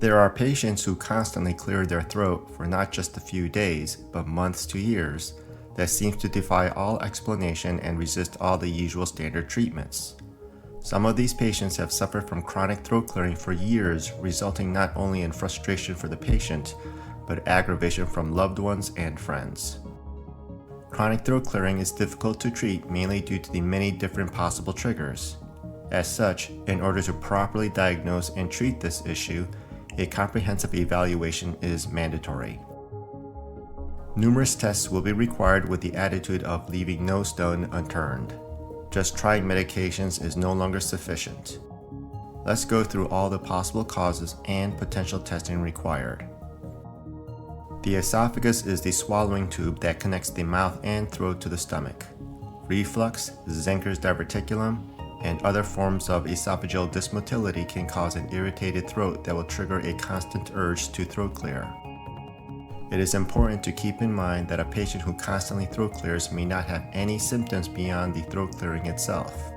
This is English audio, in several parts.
There are patients who constantly clear their throat for not just a few days, but months to years, that seems to defy all explanation and resist all the usual standard treatments. Some of these patients have suffered from chronic throat clearing for years, resulting not only in frustration for the patient, but aggravation from loved ones and friends. Chronic throat clearing is difficult to treat mainly due to the many different possible triggers. As such, in order to properly diagnose and treat this issue, a comprehensive evaluation is mandatory. Numerous tests will be required with the attitude of leaving no stone unturned. Just trying medications is no longer sufficient. Let's go through all the possible causes and potential testing required. The esophagus is the swallowing tube that connects the mouth and throat to the stomach. Reflux, Zenker's diverticulum, and other forms of esophageal dysmotility can cause an irritated throat that will trigger a constant urge to throat clear. It is important to keep in mind that a patient who constantly throat clears may not have any symptoms beyond the throat clearing itself.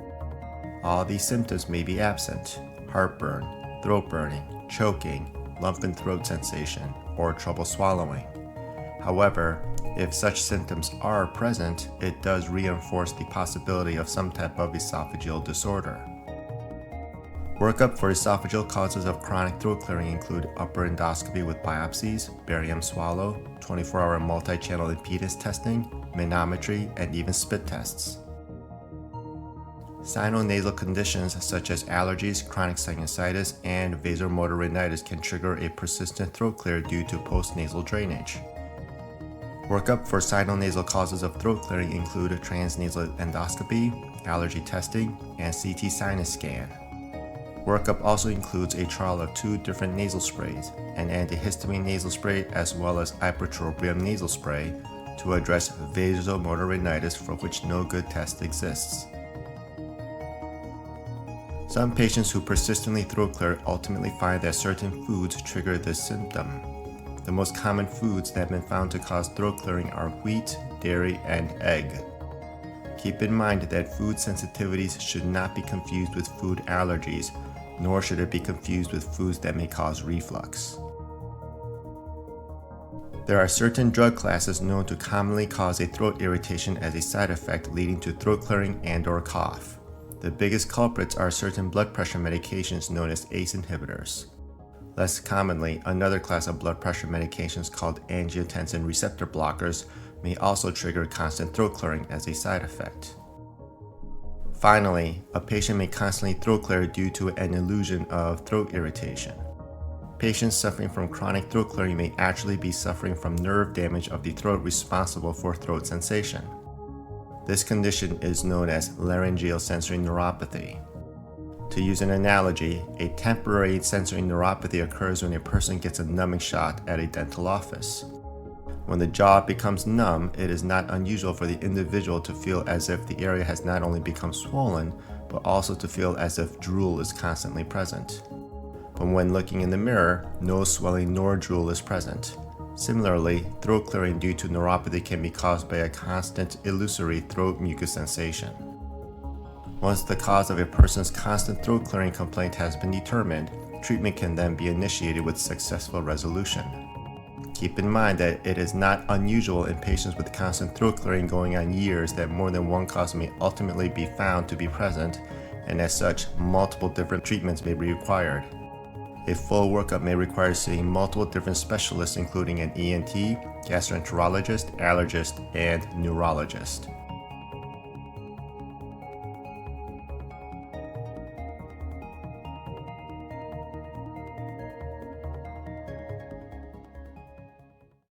All these symptoms may be absent: heartburn, throat burning, choking, lump in throat sensation, or trouble swallowing. However, if such symptoms are present, it does reinforce the possibility of some type of esophageal disorder. Workup for esophageal causes of chronic throat clearing include upper endoscopy with biopsies, barium swallow, 24-hour multi-channel impedance testing, manometry, and even spit tests. Sinonasal conditions such as allergies, chronic sinusitis, and vasomotor rhinitis can trigger a persistent throat clear due to postnasal drainage. Workup for sinonasal causes of throat clearing include transnasal endoscopy, allergy testing, and CT sinus scan. Workup also includes a trial of 2 different nasal sprays, an antihistamine nasal spray as well as ipratropium nasal spray, to address vasomotor rhinitis for which no good test exists. Some patients who persistently throat clear ultimately find that certain foods trigger this symptom. The most common foods that have been found to cause throat clearing are wheat, dairy, and egg. Keep in mind that food sensitivities should not be confused with food allergies, nor should it be confused with foods that may cause reflux. There are certain drug classes known to commonly cause a throat irritation as a side effect, leading to throat clearing and/or cough. The biggest culprits are certain blood pressure medications known as ACE inhibitors. Less commonly, another class of blood pressure medications called angiotensin receptor blockers may also trigger constant throat clearing as a side effect. Finally, a patient may constantly throat clear due to an illusion of throat irritation. Patients suffering from chronic throat clearing may actually be suffering from nerve damage of the throat responsible for throat sensation. This condition is known as laryngeal sensory neuropathy. To use an analogy, a temporary sensory neuropathy occurs when a person gets a numbing shot at a dental office. When the jaw becomes numb, it is not unusual for the individual to feel as if the area has not only become swollen, but also to feel as if drool is constantly present. But when looking in the mirror, no swelling nor drool is present. Similarly, throat clearing due to neuropathy can be caused by a constant illusory throat mucus sensation. Once the cause of a person's constant throat clearing complaint has been determined, treatment can then be initiated with successful resolution. Keep in mind that it is not unusual in patients with constant throat clearing going on years that more than one cause may ultimately be found to be present, and as such, multiple different treatments may be required. A full workup may require seeing multiple different specialists including an ENT, gastroenterologist, allergist, and neurologist.